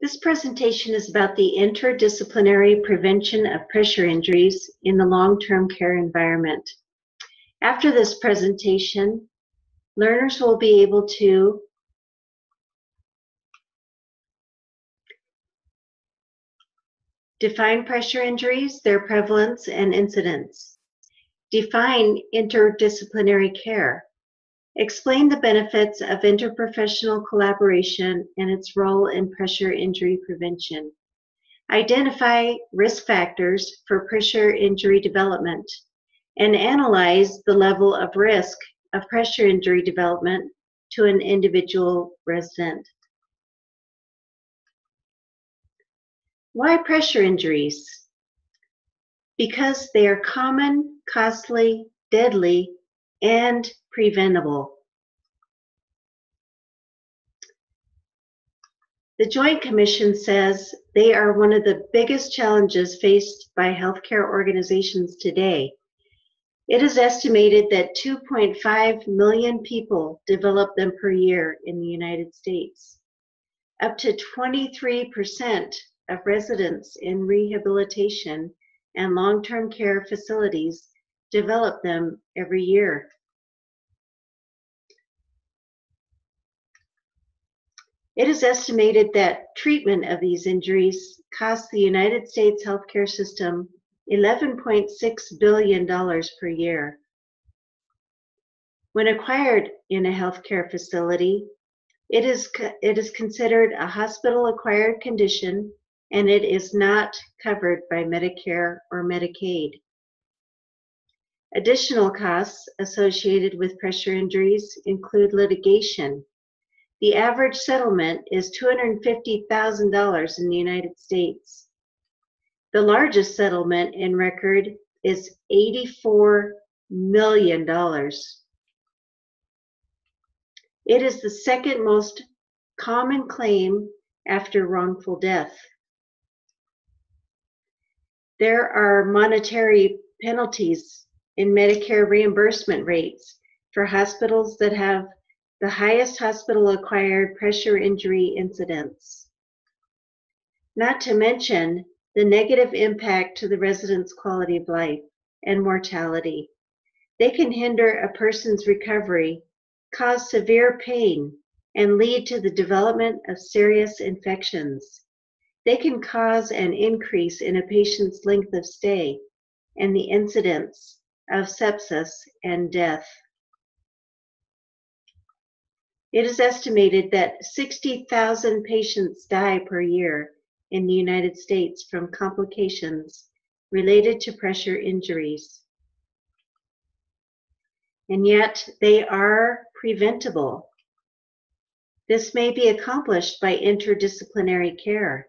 This presentation is about the interdisciplinary prevention of pressure injuries in the long-term care environment. After this presentation, learners will be able to define pressure injuries, their prevalence and incidence, define interdisciplinary care, explain the benefits of interprofessional collaboration and its role in pressure injury prevention, identify risk factors for pressure injury development, and analyze the level of risk of pressure injury development to an individual resident. Why pressure injuries? Because they are common, costly, deadly, and preventable. The Joint Commission says they are one of the biggest challenges faced by healthcare organizations today. It is estimated that 2.5 million people develop them per year in the United States. Up to 23% of residents in rehabilitation and long-term care facilities develop them every year. It is estimated that treatment of these injuries costs the United States healthcare system $11.6 billion per year. When acquired in a healthcare facility, it is considered a hospital-acquired condition and it is not covered by Medicare or Medicaid. Additional costs associated with pressure injuries include litigation. The average settlement is $250,000 in the United States. The largest settlement in record is $84 million. It is the second most common claim after wrongful death. There are monetary penalties in Medicare reimbursement rates for hospitals that have the highest hospital-acquired pressure injury incidence. Not to mention the negative impact to the residents' quality of life and mortality. They can hinder a person's recovery, cause severe pain, and lead to the development of serious infections. They can cause an increase in a patient's length of stay and the incidence of sepsis and death. It is estimated that 60,000 patients die per year in the United States from complications related to pressure injuries. And yet they are preventable. This may be accomplished by interdisciplinary care.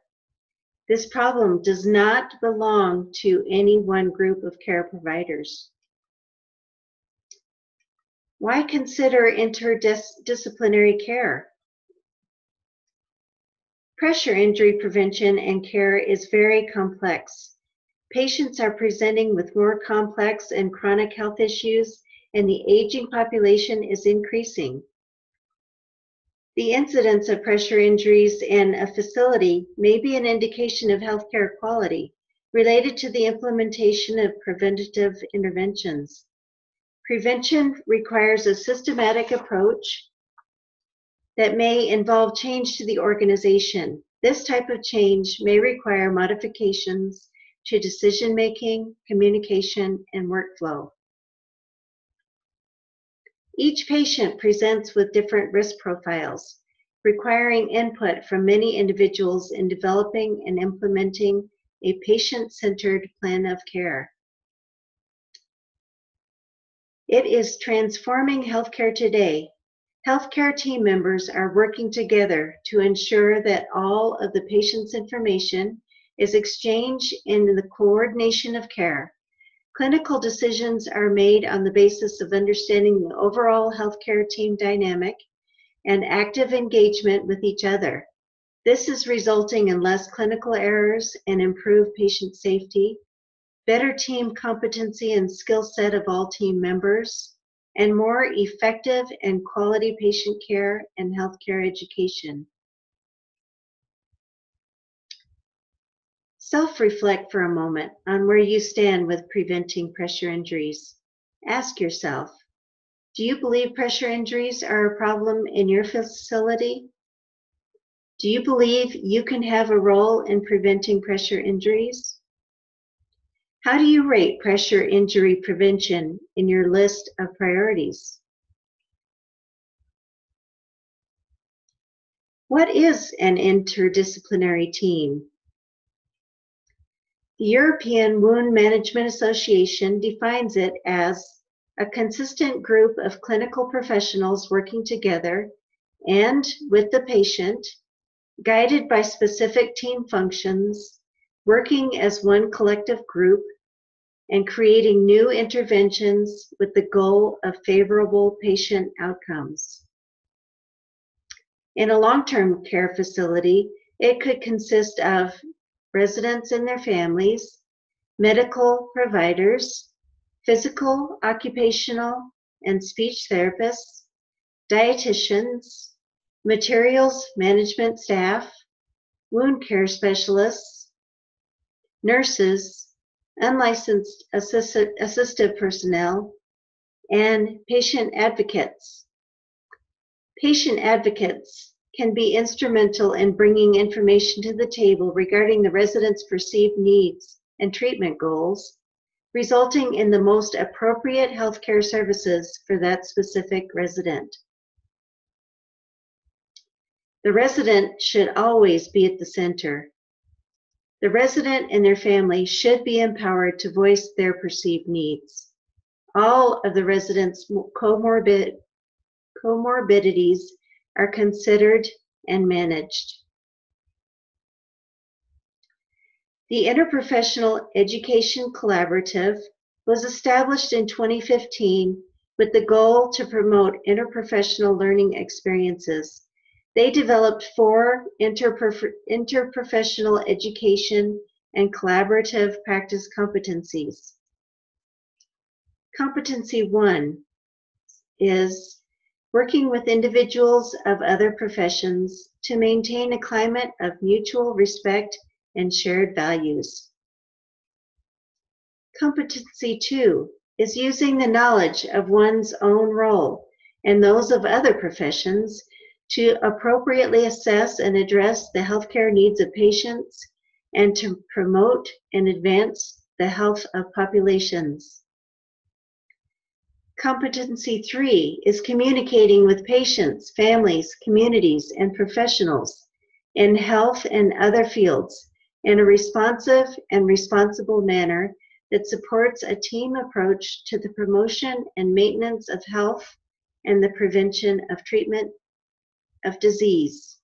This problem does not belong to any one group of care providers. Why consider interdisciplinary care? Pressure injury prevention and care is very complex. Patients are presenting with more complex and chronic health issues, and the aging population is increasing. The incidence of pressure injuries in a facility may be an indication of healthcare quality related to the implementation of preventative interventions. Prevention requires a systematic approach that may involve change to the organization. This type of change may require modifications to decision-making, communication, and workflow. Each patient presents with different risk profiles, requiring input from many individuals in developing and implementing a patient-centered plan of care. It is transforming healthcare today. Healthcare team members are working together to ensure that all of the patient's information is exchanged in the coordination of care. Clinical decisions are made on the basis of understanding the overall healthcare team dynamic and active engagement with each other. This is resulting in less clinical errors and improved patient safety, better team competency and skill set of all team members, and more effective and quality patient care and healthcare education. Self-reflect for a moment on where you stand with preventing pressure injuries. Ask yourself, do you believe pressure injuries are a problem in your facility? Do you believe you can have a role in preventing pressure injuries? How do you rate pressure injury prevention in your list of priorities? What is an interdisciplinary team? The European Wound Management Association defines it as a consistent group of clinical professionals working together and with the patient, guided by specific team functions, working as one collective group, and creating new interventions with the goal of favorable patient outcomes. In a long-term care facility, it could consist of residents and their families, medical providers, physical, occupational, and speech therapists, dietitians, materials management staff, wound care specialists, nurses, unlicensed assistive personnel, and patient advocates. Patient advocates can be instrumental in bringing information to the table regarding the resident's perceived needs and treatment goals, resulting in the most appropriate healthcare services for that specific resident. The resident should always be at the center. The resident and their family should be empowered to voice their perceived needs. All of the residents' comorbidities are considered and managed. The Interprofessional Education Collaborative was established in 2015 with the goal to promote interprofessional learning experiences. They developed 4 interprofessional education and collaborative practice competencies. Competency 1 is working with individuals of other professions to maintain a climate of mutual respect and shared values. Competency 2 is using the knowledge of one's own role and those of other professions to appropriately assess and address the healthcare needs of patients and to promote and advance the health of populations. Competency 3 is communicating with patients, families, communities, and professionals in health and other fields in a responsive and responsible manner that supports a team approach to the promotion and maintenance of health and the prevention and treatment of disease.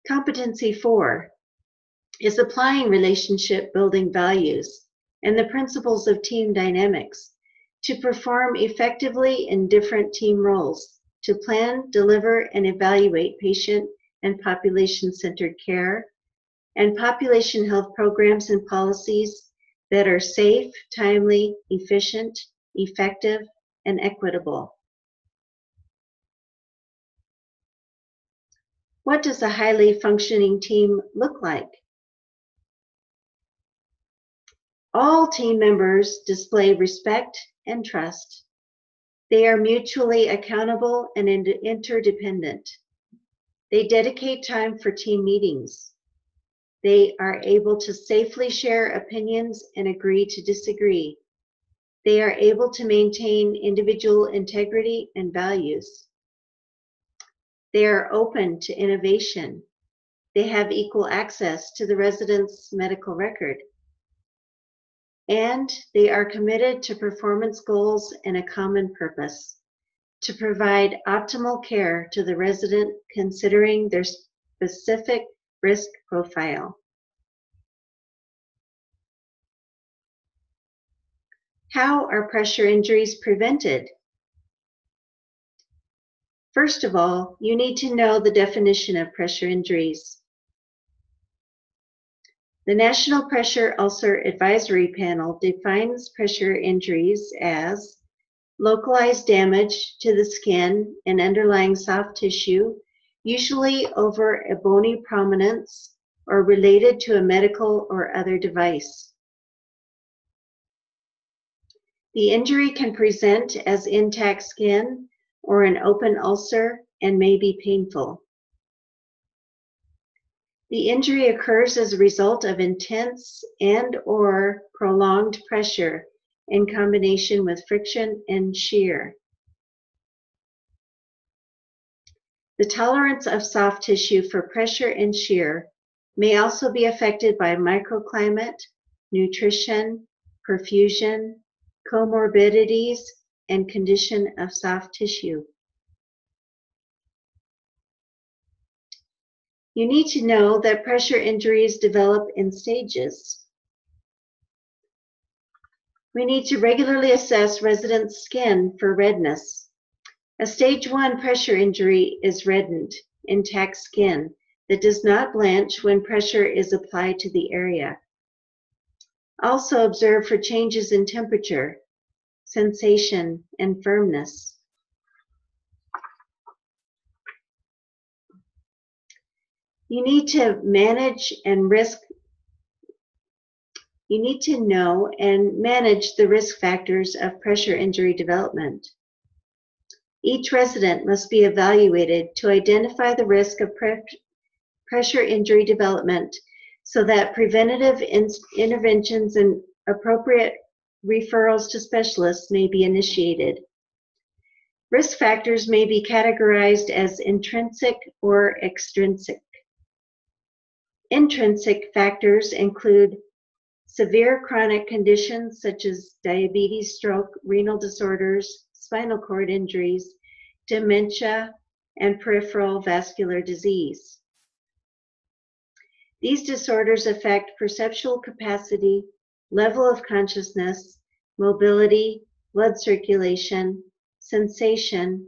Competency 4 is applying relationship building values and the principles of team dynamics to perform effectively in different team roles, to plan, deliver, and evaluate patient and population-centered care and population health programs and policies that are safe, timely, efficient, effective, and equitable. What does a highly functioning team look like? All team members display respect and trust. They are mutually accountable and interdependent. They dedicate time for team meetings. They are able to safely share opinions and agree to disagree. They are able to maintain individual integrity and values. They are open to innovation. They have equal access to the resident's medical record. And they are committed to performance goals and a common purpose, to provide optimal care to the resident considering their specific risk profile. How are pressure injuries prevented? First of all, you need to know the definition of pressure injuries. The National Pressure Ulcer Advisory Panel defines pressure injuries as localized damage to the skin and underlying soft tissue usually over a bony prominence or related to a medical or other device. The injury can present as intact skin or an open ulcer and may be painful. The injury occurs as a result of intense and/or prolonged pressure in combination with friction and shear. The tolerance of soft tissue for pressure and shear may also be affected by microclimate, nutrition, perfusion, comorbidities, and condition of soft tissue. You need to know that pressure injuries develop in stages. We need to regularly assess residents' skin for redness. A stage 1 pressure injury is reddened, intact skin that does not blanch when pressure is applied to the area. Also observe for changes in temperature, sensation, and firmness. You need to know and manage the risk factors of pressure injury development. Each resident must be evaluated to identify the risk of pressure injury development so that preventative interventions and appropriate referrals to specialists may be initiated. Risk factors may be categorized as intrinsic or extrinsic. Intrinsic factors include severe chronic conditions such as diabetes, stroke, renal disorders, spinal cord injuries, dementia, and peripheral vascular disease. These disorders affect perceptual capacity, level of consciousness, mobility, blood circulation, sensation,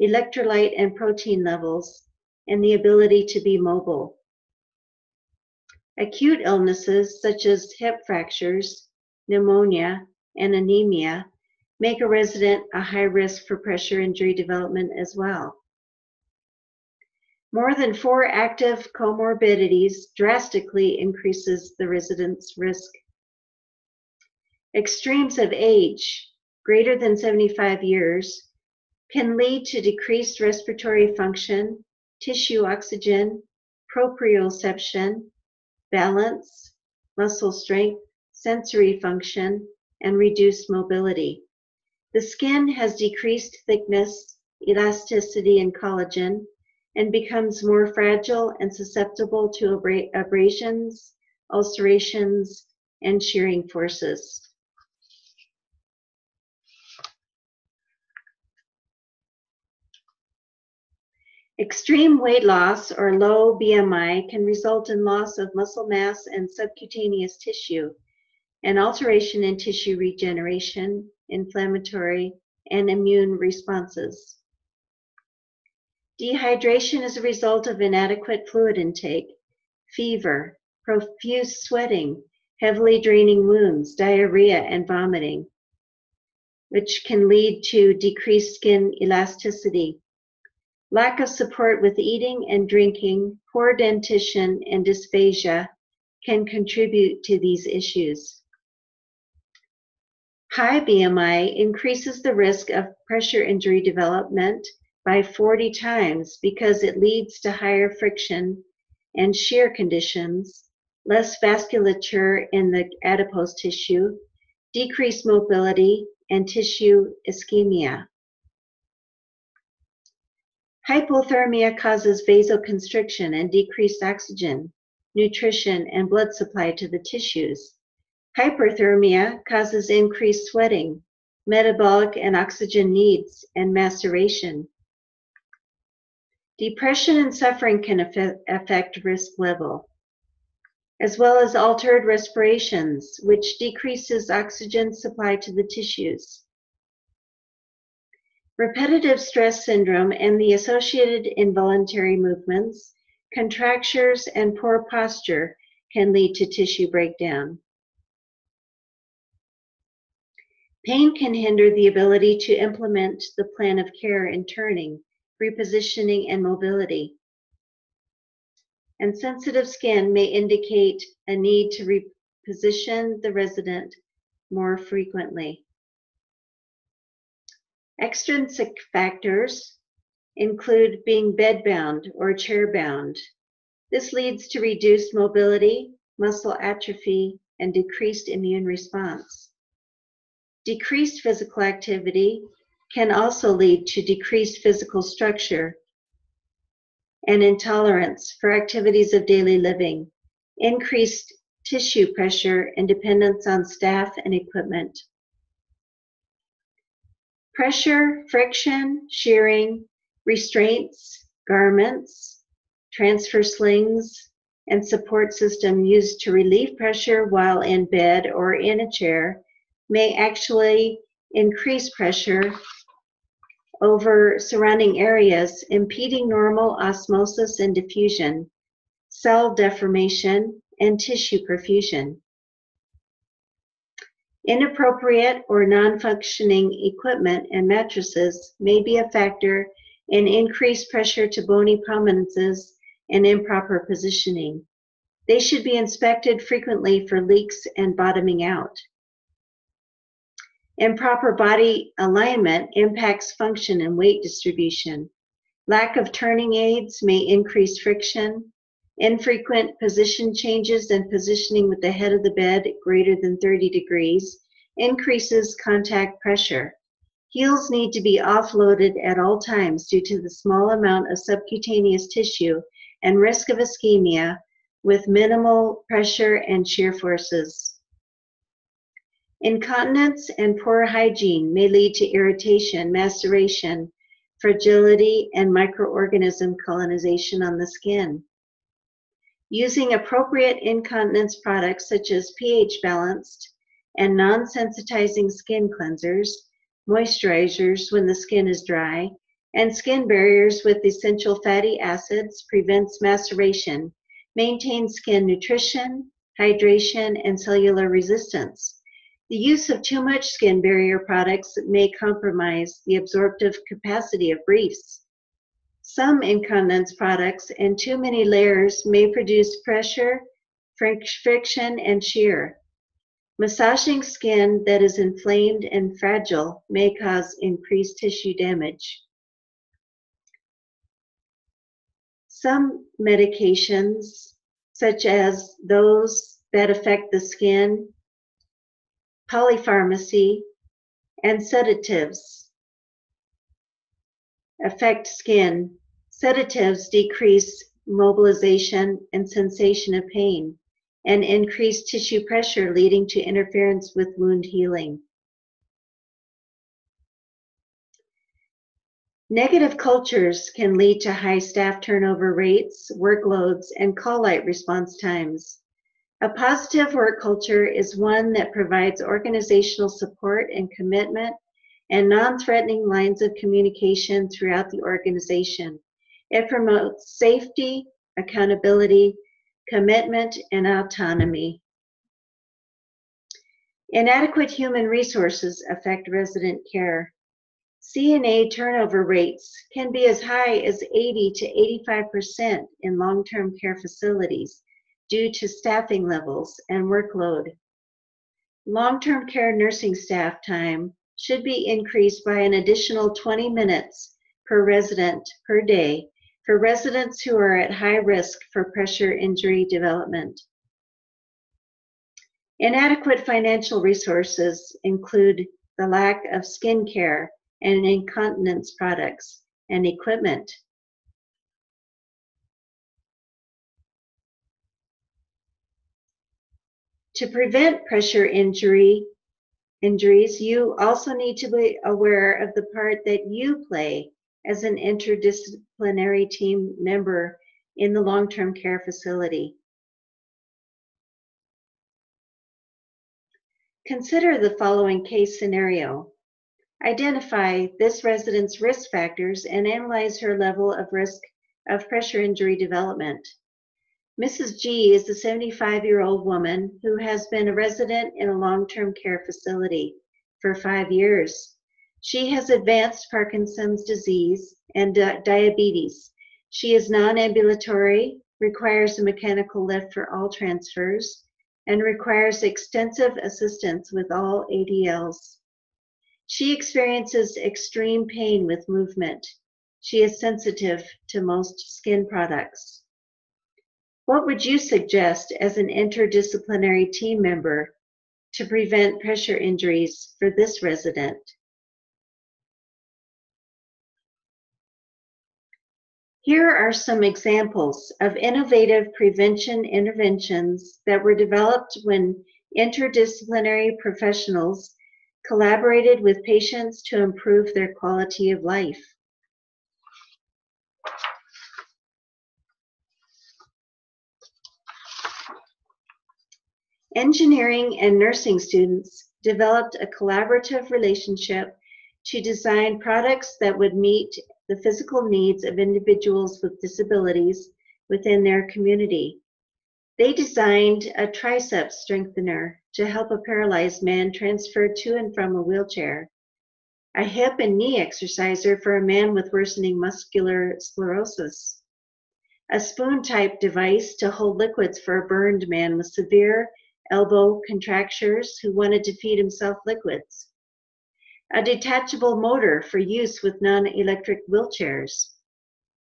electrolyte and protein levels, and the ability to be mobile. Acute illnesses such as hip fractures, pneumonia, and anemia make a resident a high risk for pressure injury development as well. More than 4 active comorbidities drastically increases the resident's risk. Extremes of age, greater than 75 years, can lead to decreased respiratory function, tissue oxygen, proprioception, balance, muscle strength, sensory function, and reduced mobility. The skin has decreased thickness, elasticity, and collagen, and becomes more fragile and susceptible to abrasions, ulcerations, and shearing forces. Extreme weight loss or low BMI can result in loss of muscle mass and subcutaneous tissue, and alteration in tissue regeneration, inflammatory, and immune responses. Dehydration is a result of inadequate fluid intake, fever, profuse sweating, heavily draining wounds, diarrhea, and vomiting, which can lead to decreased skin elasticity. Lack of support with eating and drinking, poor dentition, and dysphagia can contribute to these issues. High BMI increases the risk of pressure injury development by 40 times because it leads to higher friction and shear conditions, less vasculature in the adipose tissue, decreased mobility, and tissue ischemia. Hypothermia causes vasoconstriction and decreased oxygen, nutrition, and blood supply to the tissues. Hyperthermia causes increased sweating, metabolic and oxygen needs, and maceration. Depression and suffering can affect risk level, as well as altered respirations, which decreases oxygen supply to the tissues. Repetitive stress syndrome and the associated involuntary movements, contractures, and poor posture can lead to tissue breakdown. Pain can hinder the ability to implement the plan of care in turning, repositioning, and mobility. and sensitive skin may indicate a need to reposition the resident more frequently. Extrinsic factors include being bedbound or chair-bound. This leads to reduced mobility, muscle atrophy, and decreased immune response. Decreased physical activity can also lead to decreased physical structure and intolerance for activities of daily living, increased tissue pressure, and dependence on staff and equipment. Pressure, friction, shearing, restraints, garments, transfer slings, and support system used to relieve pressure while in bed or in a chair may actually increase pressure over surrounding areas, impeding normal osmosis and diffusion, cell deformation, and tissue perfusion. Inappropriate or non-functioning equipment and mattresses may be a factor in increased pressure to bony prominences and improper positioning. They should be inspected frequently for leaks and bottoming out. Improper body alignment impacts function and weight distribution. Lack of turning aids may increase friction. Infrequent position changes and positioning with the head of the bed greater than 30 degrees increases contact pressure. Heels need to be offloaded at all times due to the small amount of subcutaneous tissue and risk of ischemia with minimal pressure and shear forces. Incontinence and poor hygiene may lead to irritation, maceration, fragility, and microorganism colonization on the skin. Using appropriate incontinence products such as pH balanced and non-sensitizing skin cleansers, moisturizers when the skin is dry, and skin barriers with essential fatty acids prevents maceration, maintains skin nutrition, hydration, and cellular resistance. The use of too much skin barrier products may compromise the absorptive capacity of briefs. Some incontinence products and too many layers may produce pressure, friction, and shear. Massaging skin that is inflamed and fragile may cause increased tissue damage. Some medications, such as those that affect the skin, polypharmacy, and sedatives, affect skin. Sedatives decrease mobilization and sensation of pain and increase tissue pressure, leading to interference with wound healing. Negative cultures can lead to high staff turnover rates, workloads, and call-out response times. A positive work culture is one that provides organizational support and commitment and non-threatening lines of communication throughout the organization. It promotes safety, accountability, commitment, and autonomy. Inadequate human resources affect resident care. CNA turnover rates can be as high as 80 to 85% in long-term care facilities due to staffing levels and workload. Long-term care nursing staff time should be increased by an additional 20 minutes per resident per day for residents who are at high risk for pressure injury development. Inadequate financial resources include the lack of skin care and incontinence products and equipment. To prevent pressure injuries, you also need to be aware of the part that you play as an interdisciplinary team member in the long-term care facility. Consider the following case scenario. Identify this resident's risk factors and analyze her level of risk of pressure injury development. Mrs. G is a 75-year-old woman who has been a resident in a long-term care facility for 5 years. She has advanced Parkinson's disease and diabetes. She is non-ambulatory requires a mechanical lift for all transfers, and requires extensive assistance with all ADLs. She experiences extreme pain with movement. She is sensitive to most skin products. What would you suggest as an interdisciplinary team member to prevent pressure injuries for this resident? Here are some examples of innovative prevention interventions that were developed when interdisciplinary professionals collaborated with patients to improve their quality of life. Engineering and nursing students developed a collaborative relationship to design products that would meet the physical needs of individuals with disabilities within their community. They designed a tricep strengthener to help a paralyzed man transfer to and from a wheelchair, a hip and knee exerciser for a man with worsening muscular sclerosis, a spoon-type device to hold liquids for a burned man with severe elbow contractures who wanted to feed himself liquids, a detachable motor for use with non-electric wheelchairs,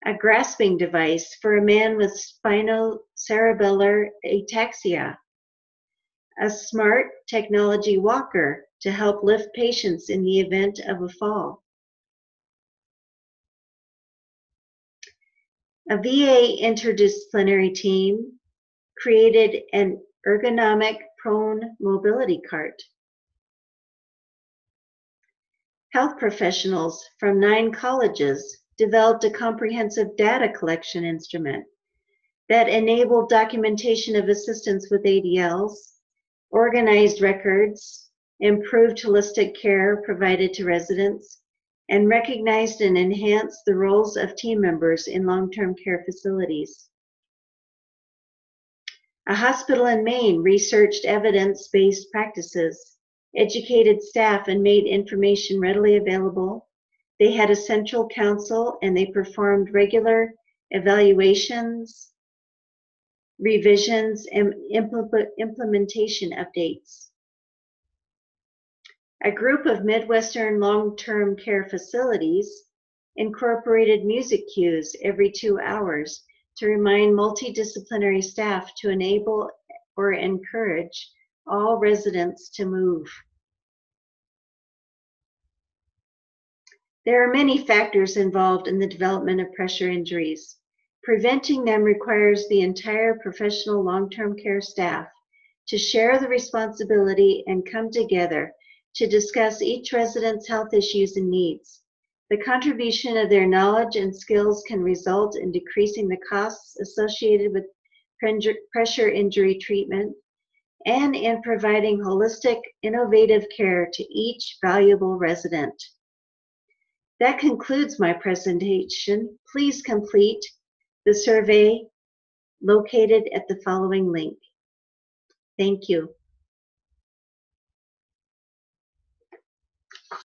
a grasping device for a man with spinocerebellar ataxia, a smart technology walker to help lift patients in the event of a fall, a VA interdisciplinary team created an ergonomic prone mobility cart. Health professionals from 9 colleges developed a comprehensive data collection instrument that enabled documentation of assistance with ADLs, organized records, improved holistic care provided to residents, and recognized and enhanced the roles of team members in long-term care facilities. A hospital in Maine researched evidence-based practices, educated staff, and made information readily available. They had a central council and they performed regular evaluations, revisions, and implementation updates. A group of Midwestern long-term care facilities incorporated music cues every 2 hours to remind multidisciplinary staff to enable or encourage all residents to move. There are many factors involved in the development of pressure injuries. Preventing them requires the entire professional long-term care staff to share the responsibility and come together to discuss each resident's health issues and needs. The contribution of their knowledge and skills can result in decreasing the costs associated with pressure injury treatment and in providing holistic, innovative care to each valuable resident. That concludes my presentation. Please complete the survey located at the following link. Thank you.